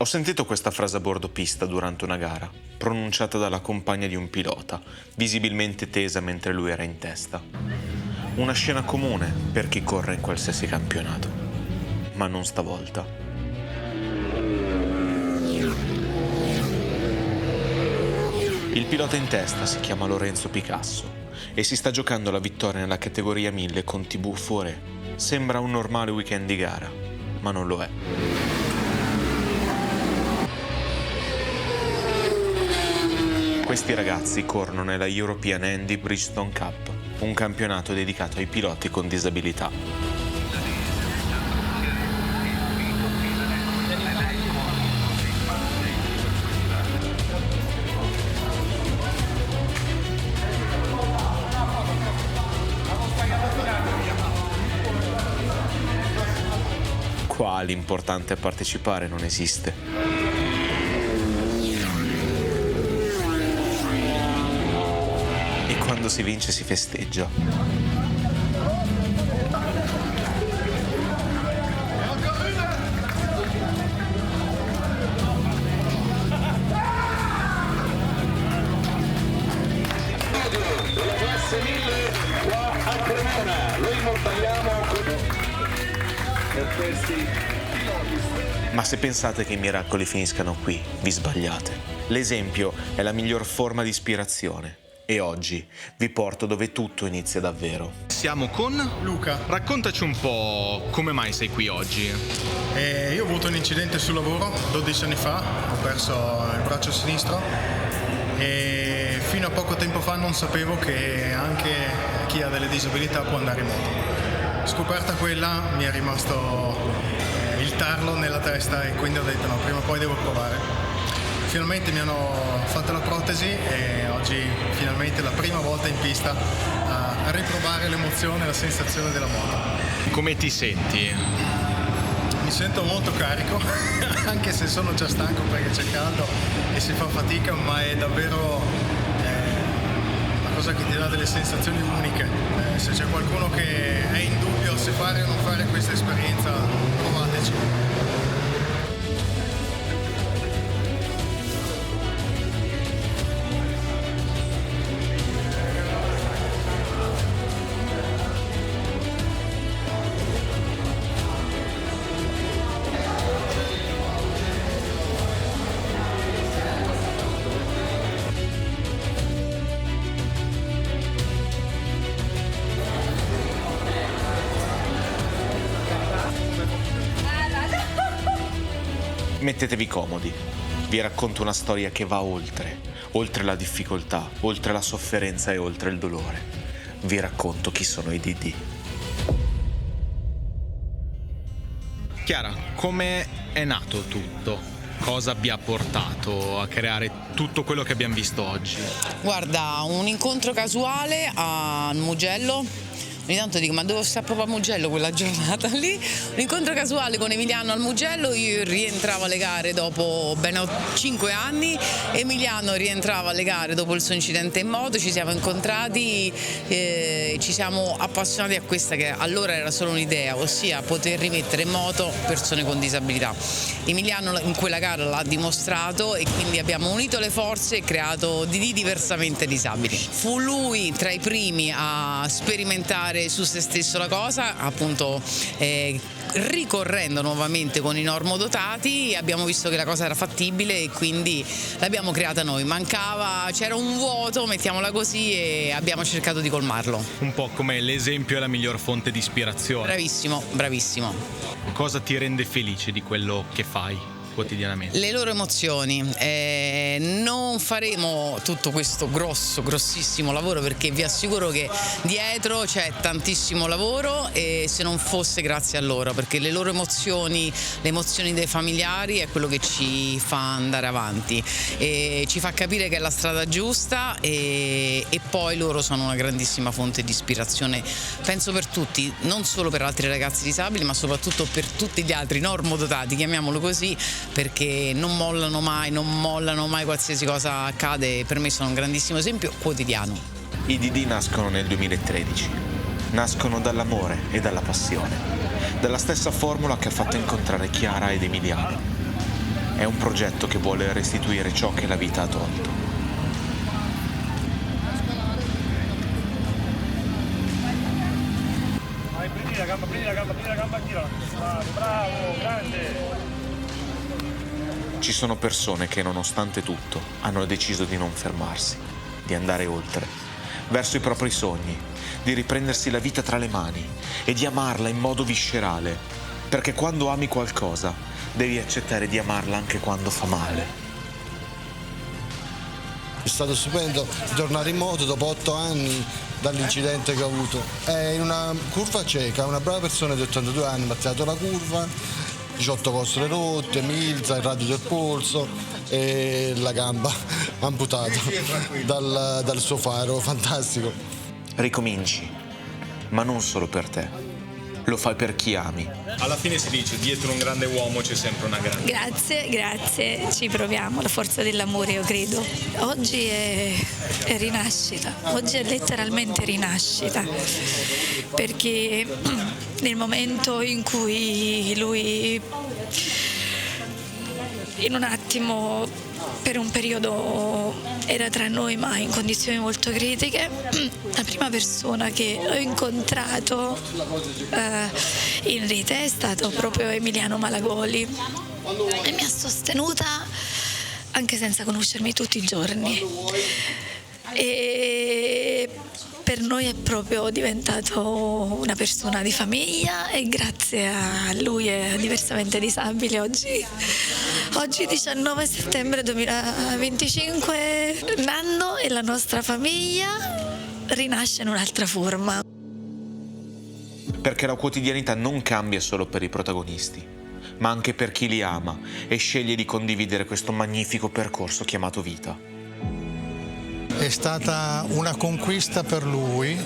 Ho sentito questa frase a bordo pista durante una gara, pronunciata dalla compagna di un pilota, visibilmente tesa mentre lui era in testa. Una scena comune per chi corre in qualsiasi campionato, ma non stavolta. Il pilota in testa si chiama Lorenzo Picasso e si sta giocando la vittoria nella categoria 1000 con TV Foré. Sembra un normale weekend di gara, ma non lo è. Questi ragazzi corrono nella European Andy Bridgestone Cup, un campionato dedicato ai piloti con disabilità. Qua l'importante è partecipare, non esiste. E quando si vince si festeggia. Della classe 1000 qua a Cremona, lo immortaliamo per questi. Ma se pensate che i miracoli finiscano qui, vi sbagliate. L'esempio è la miglior forma di ispirazione. E oggi vi porto dove tutto inizia davvero. Siamo con Luca, Raccontaci un po' come mai sei qui oggi. io ho avuto un incidente sul lavoro 12 anni fa, ho perso il braccio sinistro e fino a poco tempo fa non sapevo che anche chi ha delle disabilità può andare in moto. Scoperta quella mi è rimasto il tarlo nella testa e quindi ho detto no, prima o poi devo provare. Finalmente mi hanno fatto la protesi e oggi finalmente la prima volta in pista a riprovare l'emozione e la sensazione della moto. Come ti senti? Mi sento molto carico, anche se sono già stanco perché c'è caldo e si fa fatica, ma è davvero una cosa che ti dà delle sensazioni uniche. Se c'è qualcuno che è in dubbio se fare o non fare questa esperienza, provateci. Mettetevi comodi, vi racconto una storia che va oltre la difficoltà, oltre la sofferenza e oltre il dolore. Vi racconto chi sono i DD. Chiara, come è nato tutto? Cosa vi ha portato a creare tutto quello che abbiamo visto oggi? Guarda, un incontro casuale a Mugello. Ogni tanto dico, ma devo stare proprio a Mugello quella giornata lì? Un incontro casuale con Emiliano al Mugello, io rientravo alle gare dopo ben 5 anni, Emiliano rientrava alle gare dopo il suo incidente in moto, ci siamo incontrati, ci siamo appassionati a questa che allora era solo un'idea, ossia poter rimettere in moto persone con disabilità. Emiliano in quella gara l'ha dimostrato e quindi abbiamo unito le forze e creato DD diversamente disabili. Fu lui tra i primi a sperimentare su se stesso la cosa, appunto ricorrendo nuovamente con i normodotati, abbiamo visto che la cosa era fattibile e quindi l'abbiamo creata noi. C'era un vuoto, mettiamola così, e abbiamo cercato di colmarlo. Un po' come l'esempio è la miglior fonte di ispirazione. Bravissimo, bravissimo. Cosa ti rende felice di quello che fai quotidianamente? Le loro emozioni. Non faremo tutto questo grossissimo lavoro perché vi assicuro che dietro c'è tantissimo lavoro e se non fosse grazie a loro, perché le loro emozioni, le emozioni dei familiari è quello che ci fa andare avanti e ci fa capire che è la strada giusta e poi loro sono una grandissima fonte di ispirazione, penso per tutti, non solo per altri ragazzi disabili ma soprattutto per tutti gli altri normodotati, chiamiamolo così, perché non mollano mai qualsiasi cosa accade. Per me sono un grandissimo esempio quotidiano. I DD nascono nel 2013. Nascono dall'amore e dalla passione, dalla stessa formula che ha fatto incontrare Chiara ed Emiliano. È È un progetto che vuole restituire ciò che la vita ha tolto. Vai, prendi la gamba, gira. Bravo, grande. Ci sono persone che, nonostante tutto, hanno deciso di non fermarsi, di andare oltre, verso i propri sogni, di riprendersi la vita tra le mani e di amarla in modo viscerale, perché quando ami qualcosa devi accettare di amarla anche quando fa male. È stato stupendo tornare in moto dopo 8 anni dall'incidente che ho avuto. In una curva cieca, una brava persona di 82 anni mi ha tirato la curva, 18 costole rotte, milza, il radio del polso e la gamba amputata dal suo faro, fantastico. Ricominci, ma non solo per te, lo fai per chi ami. Alla fine si dice, dietro un grande uomo c'è sempre una grande. Grazie, ci proviamo, la forza dell'amore io credo. Oggi è rinascita, oggi è letteralmente rinascita, perché nel momento in cui lui in un attimo, per un periodo era tra noi ma in condizioni molto critiche, la prima persona che ho incontrato in rete è stato proprio Emiliano Malagoli e mi ha sostenuta anche senza conoscermi tutti i giorni, e per noi è proprio diventato una persona di famiglia e grazie a lui è diversamente disabile. Oggi 19 settembre 2025, Nando e la nostra famiglia rinasce in un'altra forma. Perché la quotidianità non cambia solo per i protagonisti, ma anche per chi li ama e sceglie di condividere questo magnifico percorso chiamato vita. È stata una conquista per lui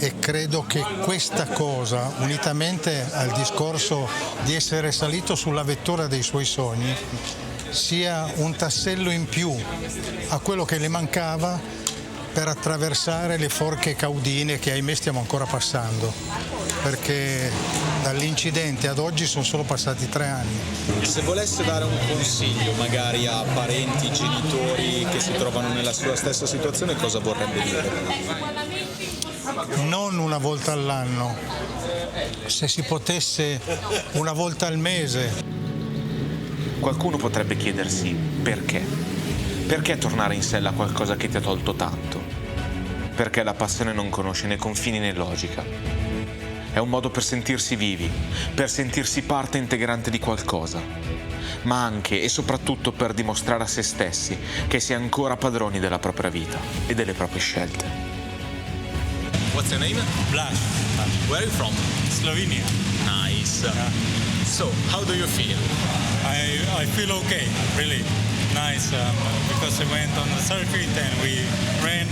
e credo che questa cosa, unitamente al discorso di essere salito sulla vettura dei suoi sogni, sia un tassello in più a quello che le mancava per attraversare le forche caudine che ahimè stiamo ancora passando, perché dall'incidente ad oggi sono solo passati 3 anni. Se volesse dare un consiglio magari a parenti, genitori che si trovano nella sua stessa situazione, cosa vorrebbe dire? Non una volta all'anno, se si potesse una volta al mese. Qualcuno potrebbe chiedersi perché? Perché tornare in sella a qualcosa che ti ha tolto tanto? Perché la passione non conosce né confini né logica. È un modo per sentirsi vivi, per sentirsi parte integrante di qualcosa, ma anche e soprattutto per dimostrare a se stessi che si è ancora padroni della propria vita e delle proprie scelte. What's your name? Blaž. Where are you from? Slovenia. Nice. So, how do you feel? I feel okay, really nice, because I went on the circuit and we ran,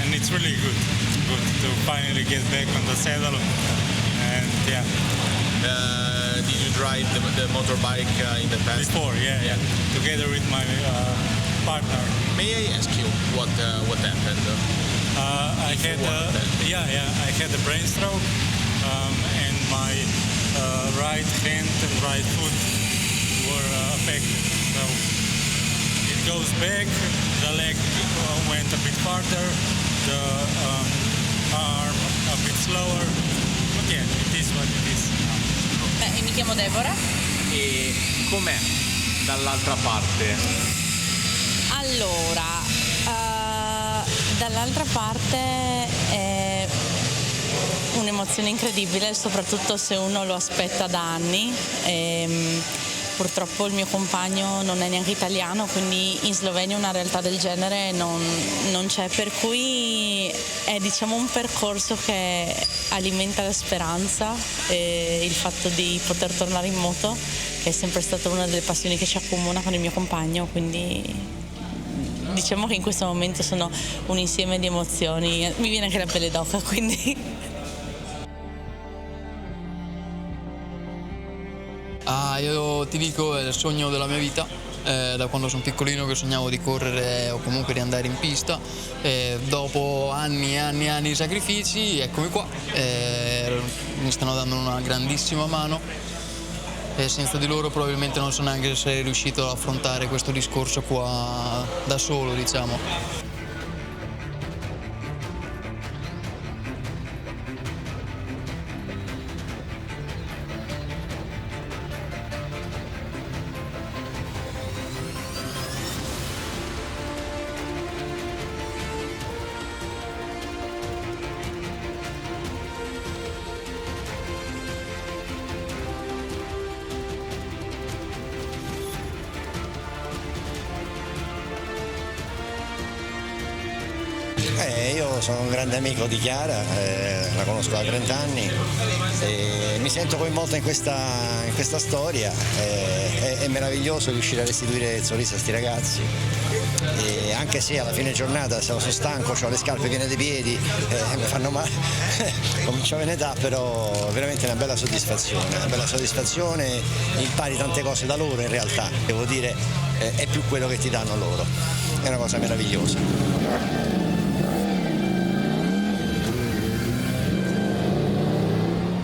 and it's really good. It's good to finally get back on the saddle, and yeah. Did you drive the motorbike in the past? Before, yeah, together with my partner. May I ask you what happened? I had a brain stroke, and my right hand and right foot were affected. So it goes back, the leg went a bit farther, the arm a bit slower. But yeah, it is what it is. Mi chiamo Deborah. E com'è dall'altra parte? Allora, dall'altra parte è un'emozione incredibile, soprattutto se uno lo aspetta da anni. Purtroppo il mio compagno non è neanche italiano, quindi in Slovenia una realtà del genere non c'è, per cui è diciamo un percorso che alimenta la speranza e il fatto di poter tornare in moto, che è sempre stata una delle passioni che ci accomuna con il mio compagno, quindi diciamo che in questo momento sono un insieme di emozioni, mi viene anche la pelle d'oca, quindi... Io ti dico, è il sogno della mia vita, da quando sono piccolino che sognavo di correre o comunque di andare in pista, dopo anni e anni e anni di sacrifici, eccomi qua, mi stanno dando una grandissima mano e senza di loro probabilmente non so neanche se sarei riuscito ad affrontare questo discorso qua da solo, diciamo. Io sono un grande amico di Chiara, la conosco da 30 anni e mi sento coinvolto in questa storia. È meraviglioso riuscire a restituire il sorriso a questi ragazzi. E anche se alla fine giornata sono stanco, ho le scarpe piene di piedi, mi fanno male, comincio a avere un'età, però veramente una bella soddisfazione, impari tante cose da loro in realtà, devo dire, è più quello che ti danno loro, è una cosa meravigliosa.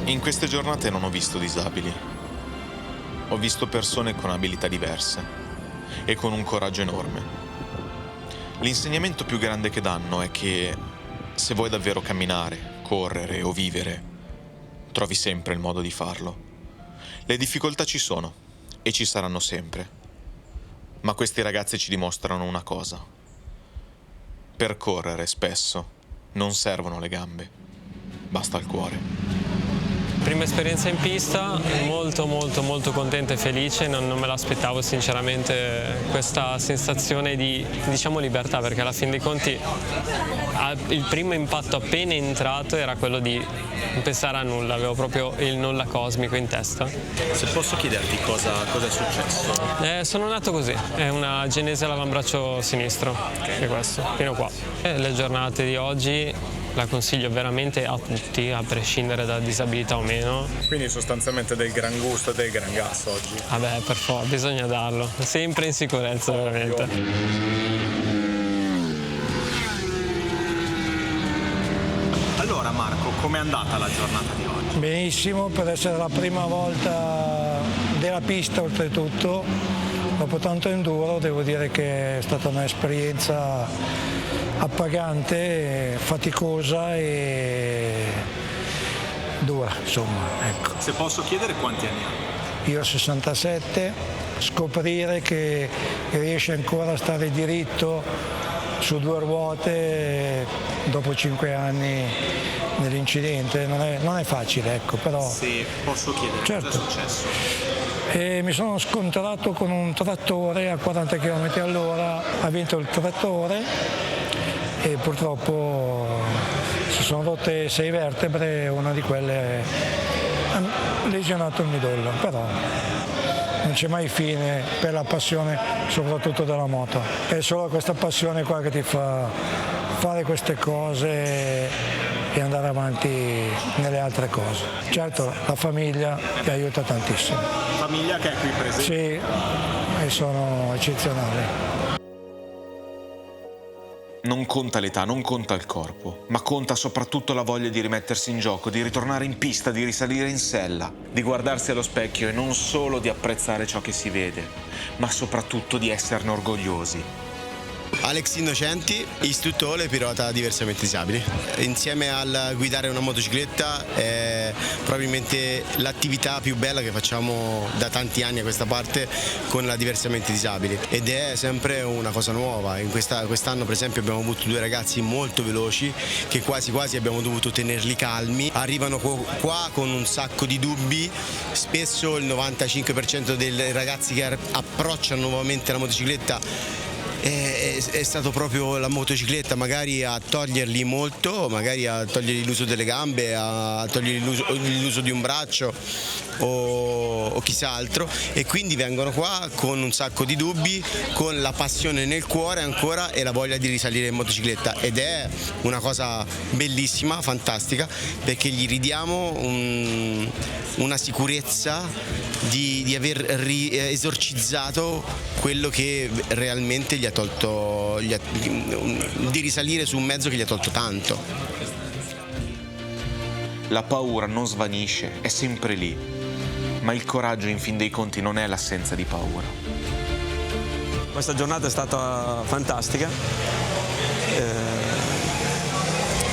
In queste giornate non ho visto disabili, ho visto persone con abilità diverse e con un coraggio enorme. L'insegnamento più grande che danno è che se vuoi davvero camminare, correre o vivere, trovi sempre il modo di farlo. Le difficoltà ci sono e ci saranno sempre, ma questi ragazzi ci dimostrano una cosa: per correre spesso non servono le gambe, basta il cuore. Prima esperienza in pista, molto contento e felice, non me l'aspettavo sinceramente questa sensazione di, diciamo, libertà, perché alla fin dei conti il primo impatto appena entrato era quello di pensare a nulla, avevo proprio il nulla cosmico in testa. Se posso chiederti cosa è successo? Sono nato così, è una genesi all'avambraccio sinistro, è questo, fino qua. Le giornate di oggi la consiglio veramente a tutti, a prescindere da disabilità o meno. Quindi sostanzialmente del gran gusto e del gran gas oggi. Vabbè, per forza, bisogna darlo, sempre in sicurezza veramente. Allora Marco, com'è andata la giornata di oggi? Benissimo, per essere la prima volta della pista oltretutto, dopo tanto enduro devo dire che è stata un'esperienza appagante, faticosa e dura, insomma, ecco. Se posso chiedere quanti anni hai? Io ho 67, scoprire che riesci ancora a stare diritto su due ruote dopo 5 anni nell'incidente non è facile, ecco, però... Se posso chiedere, certo. Cosa è successo? E mi sono scontrato con un trattore a 40 km all'ora, ha vinto il trattore e purtroppo si sono rotte 6 vertebre, una di quelle ha lesionato il midollo, però non c'è mai fine per la passione soprattutto della moto. È solo questa passione qua che ti fa fare queste cose e andare avanti nelle altre cose. Certo, la famiglia ti aiuta tantissimo. Famiglia che è qui presente? Sì, e sono eccezionali. Non conta l'età, non conta il corpo, ma conta soprattutto la voglia di rimettersi in gioco, di ritornare in pista, di risalire in sella, di guardarsi allo specchio e non solo di apprezzare ciò che si vede, ma soprattutto di esserne orgogliosi. Alex Innocenti, istruttore pilota diversamente disabili. Insieme al guidare una motocicletta è probabilmente l'attività più bella che facciamo da tanti anni a questa parte con la diversamente disabili, ed è sempre una cosa nuova. Quest'anno per esempio abbiamo avuto 2 ragazzi molto veloci che quasi abbiamo dovuto tenerli calmi, arrivano qua con un sacco di dubbi, spesso il 95% dei ragazzi che approcciano nuovamente la motocicletta è stato proprio la motocicletta magari a togliergli molto, magari a togliergli l'uso delle gambe, a togliergli l'uso di un braccio o chissà altro, e quindi vengono qua con un sacco di dubbi, con la passione nel cuore ancora e la voglia di risalire in motocicletta, ed è una cosa bellissima, fantastica, perché gli ridiamo una sicurezza di aver esorcizzato quello che realmente gli ha tolto, di risalire su un mezzo che gli ha tolto tanto. La paura non svanisce, è sempre lì, ma il coraggio in fin dei conti non è l'assenza di paura. Questa giornata è stata fantastica.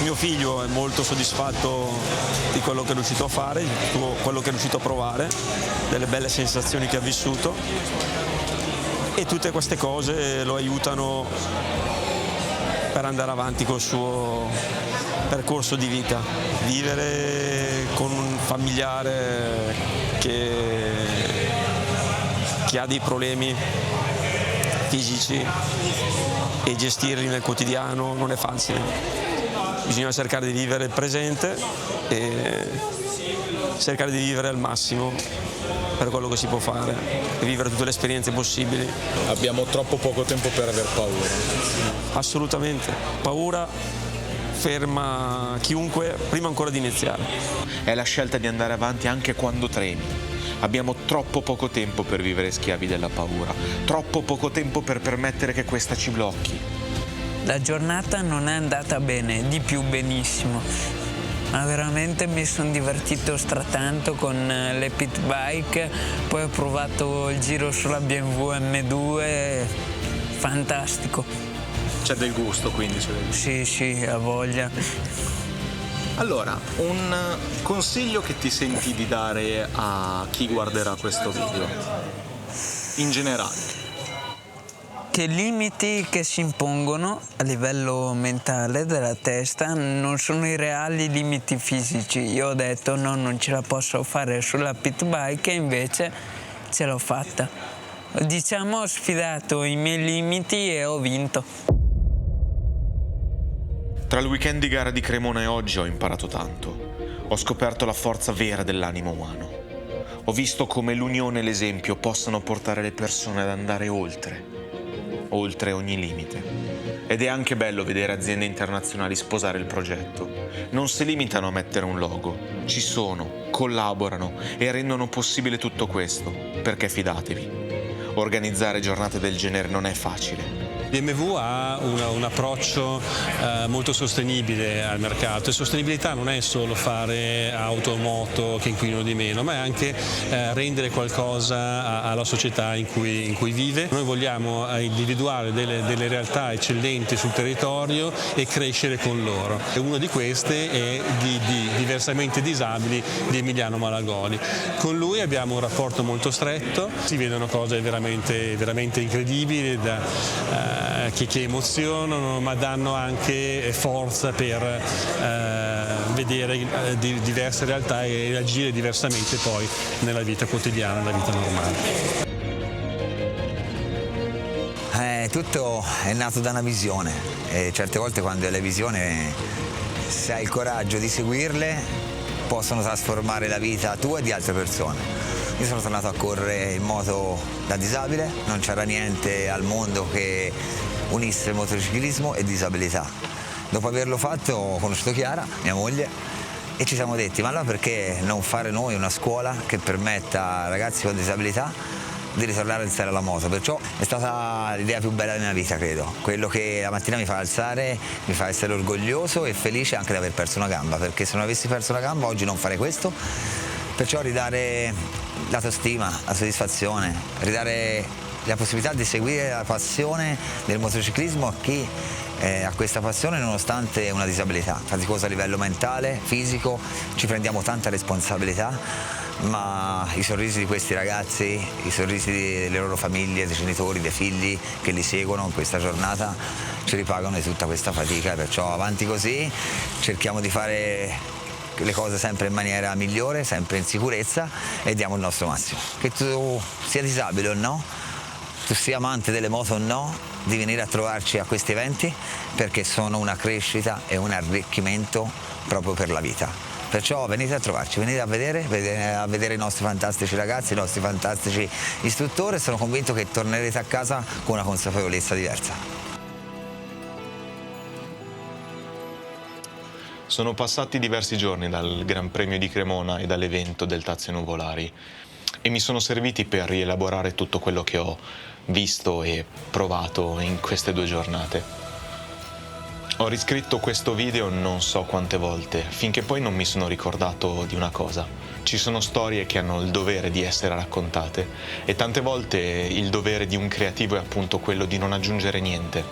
Mio figlio è molto soddisfatto di quello che è riuscito a fare, di tutto quello che è riuscito a provare, delle belle sensazioni che ha vissuto, e tutte queste cose lo aiutano per andare avanti col suo percorso di vita. Vivere con un familiare che ha dei problemi fisici e gestirli nel quotidiano non è facile. Bisogna cercare di vivere il presente e cercare di vivere al massimo per quello che si può fare e vivere tutte le esperienze possibili. Abbiamo troppo poco tempo per aver paura. Assolutamente. Paura ferma chiunque prima ancora di iniziare. È la scelta di andare avanti anche quando tremi. Abbiamo troppo poco tempo per vivere schiavi della paura, troppo poco tempo per permettere che questa ci blocchi. La giornata non è andata bene, di più benissimo, ma veramente mi sono divertito stratanto con le pit bike, poi ho provato il giro sulla BMW M2, fantastico. C'è del gusto quindi? Sì, ha voglia. Allora, un consiglio che ti senti di dare a chi guarderà questo video, in generale? Che i limiti che si impongono a livello mentale della testa non sono i reali limiti fisici. Io ho detto no, non ce la posso fare sulla pit bike e invece ce l'ho fatta. Diciamo ho sfidato i miei limiti e ho vinto. Tra il weekend di gara di Cremona e oggi ho imparato tanto. Ho scoperto la forza vera dell'animo umano. Ho visto come l'unione e l'esempio possano portare le persone ad andare oltre ogni limite. Ed è anche bello vedere aziende internazionali sposare il progetto. Non si limitano a mettere un logo, ci sono, collaborano e rendono possibile tutto questo, perché fidatevi, organizzare giornate del genere non è facile. BMW ha un approccio molto sostenibile al mercato, e sostenibilità non è solo fare auto o moto che inquinano di meno, ma è anche rendere qualcosa alla società in cui vive. Noi vogliamo individuare delle realtà eccellenti sul territorio e crescere con loro. E una di queste è di Diversamente Disabili di Emiliano Malagoli. Con lui abbiamo un rapporto molto stretto, si vedono cose veramente incredibili che emozionano, ma danno anche forza per vedere diverse realtà e agire diversamente poi nella vita quotidiana, nella vita normale. Tutto è nato da una visione e certe volte quando hai la visione, se hai il coraggio di seguirle, possono trasformare la vita tua e di altre persone. Io sono tornato a correre in moto da disabile, non c'era niente al mondo che unisse motociclismo e disabilità. Dopo averlo fatto ho conosciuto Chiara, mia moglie, e ci siamo detti ma allora perché non fare noi una scuola che permetta a ragazzi con disabilità di ritornare a stare alla moto. Perciò è stata l'idea più bella della mia vita, credo. Quello che la mattina mi fa alzare, mi fa essere orgoglioso e felice anche di aver perso una gamba, perché se non avessi perso una gamba oggi non farei questo. Perciò ridare l'autostima, la soddisfazione, ridare la possibilità di seguire la passione del motociclismo a chi ha questa passione nonostante una disabilità, faticosa a livello mentale, fisico, ci prendiamo tanta responsabilità, ma i sorrisi di questi ragazzi, i sorrisi delle loro famiglie, dei genitori, dei figli che li seguono in questa giornata ci ripagano di tutta questa fatica, perciò avanti così, cerchiamo di fare le cose sempre in maniera migliore, sempre in sicurezza e diamo il nostro massimo. Che tu sia disabile o no, tu sia amante delle moto o no, di venire a trovarci a questi eventi perché sono una crescita e un arricchimento proprio per la vita. Perciò venite a trovarci, venite a vedere i nostri fantastici ragazzi, i nostri fantastici istruttori e sono convinto che tornerete a casa con una consapevolezza diversa. Sono passati diversi giorni dal Gran Premio di Cremona e dall'evento del Tazio Nuvolari e mi sono serviti per rielaborare tutto quello che ho visto e provato in queste 2 giornate. Ho Ho riscritto questo video non so quante volte, finché poi non mi sono ricordato di una cosa. Ci sono storie che hanno il dovere di essere raccontate e tante volte il dovere di un creativo è appunto quello di non aggiungere niente,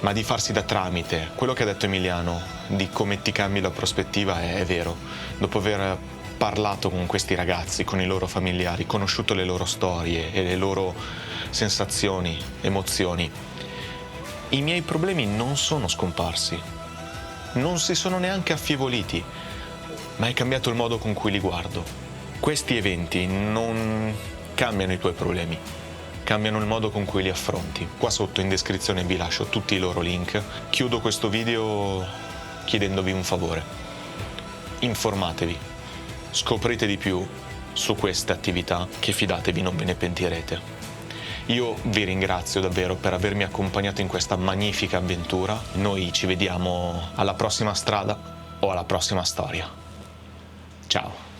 ma di farsi da tramite. Quello che ha detto Emiliano, di come ti cambi la prospettiva, è vero. Dopo aver parlato con questi ragazzi, con i loro familiari, conosciuto le loro storie e le loro sensazioni, emozioni, i miei problemi non sono scomparsi, non si sono neanche affievoliti, ma è cambiato il modo con cui li guardo. Questi eventi non cambiano i tuoi problemi, cambiano il modo con cui li affronti. Qua sotto in descrizione vi lascio tutti i loro link. Chiudo questo video chiedendovi un favore. Informatevi, scoprite di più su queste attività che, fidatevi, non ve ne pentirete. Io vi ringrazio davvero per avermi accompagnato in questa magnifica avventura. Noi ci vediamo alla prossima strada o alla prossima storia. Ciao.